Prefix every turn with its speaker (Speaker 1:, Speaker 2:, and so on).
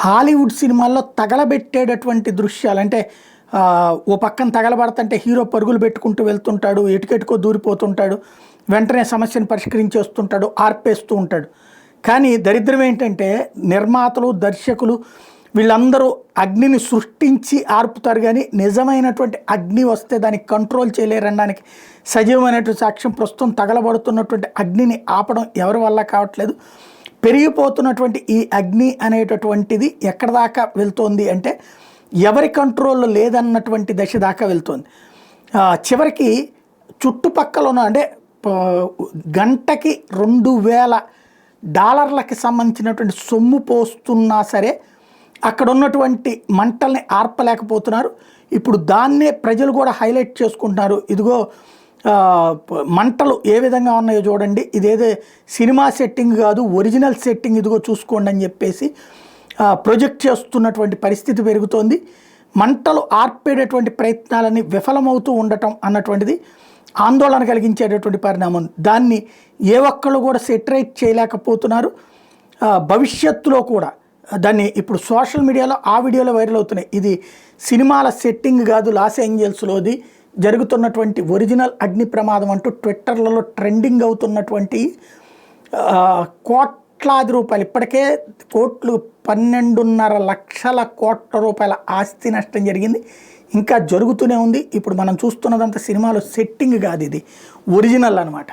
Speaker 1: Hollywood సినిమాల్లో తగలబెట్టేటటువంటి దృశ్యాలు అంటే ఓ పక్కన తగలబడుతుంటే హీరో పరుగులు పెట్టుకుంటూ వెళ్తుంటాడు, ఎటుకెటుకో దూరిపోతుంటాడు, వెంటనే సమస్యను పరిష్కరించేస్తుంటాడు, ఆర్పేస్తూ ఉంటాడు. కానీ దరిద్రం ఏంటంటే నిర్మాతలు, దర్శకులు వీళ్ళందరూ అగ్నిని సృష్టించి ఆర్పుతారు, కానీ నిజమైనటువంటి అగ్ని వస్తే దాన్ని కంట్రోల్ చేయలేరనడానికి సజీవమైనటువంటి సాక్ష్యం ప్రస్తుతం తగలబడుతున్నటువంటి అగ్నిని ఆపడం ఎవరి వల్ల కావట్లేదు. పెరిగిపోతున్నటువంటి ఈ అగ్ని అనేటటువంటిది ఎక్కడ దాకా వెళ్తోంది అంటే ఎవరి కంట్రోల్లో లేదన్నటువంటి దశ దాకా వెళ్తోంది. చివరికి చుట్టుపక్కల ఉన్న అంటే గంటకి $2000 సంబంధించినటువంటి సొమ్ము పోస్తున్నా సరే అక్కడ ఉన్నటువంటి మంటల్ని ఆర్పలేకపోతున్నారు. ఇప్పుడు దాన్నే ప్రజలు కూడా హైలైట్ చేసుకుంటున్నారు. ఇదిగో మంటలు ఏ విధంగా ఉన్నాయో చూడండి, ఇదేదో సినిమా సెట్టింగ్ కాదు, ఒరిజినల్ సెట్టింగ్, ఇదిగో చూసుకోండి అని చెప్పేసి ప్రొజెక్ట్ చేస్తున్నటువంటి పరిస్థితి పెరుగుతోంది. మంటలు ఆర్పేటటువంటి ప్రయత్నాలన్నీ విఫలమవుతూ ఉండటం అన్నటువంటిది ఆందోళన కలిగించేటటువంటి పరిణామం. దాన్ని ఏ ఒక్కళ్ళు కూడా సెటరైట్ చేయలేకపోతున్నారు. భవిష్యత్తులో కూడా దాన్ని ఇప్పుడు సోషల్ మీడియాలో ఆ వీడియోలో వైరల్ అవుతున్నాయి. ఇది సినిమాల సెట్టింగ్ కాదు, లాస్ ఏంజల్స్లోది జరుగుతున్నటువంటి ఒరిజినల్ అగ్ని ప్రమాదం అంటూ ట్విట్టర్లలో ట్రెండింగ్ అవుతున్నటువంటి కోట్లాది రూపాయలు, ఇప్పటికే కోట్లు 12.5 లక్షల కోట్ల రూపాయల ఆస్తి నష్టం జరిగింది. ఇంకా జరుగుతూనే ఉంది. ఇప్పుడు మనం చూస్తున్నదంతా సినిమాలో సెట్టింగ్ కాదు, ఇది ఒరిజినల్ అనమాట.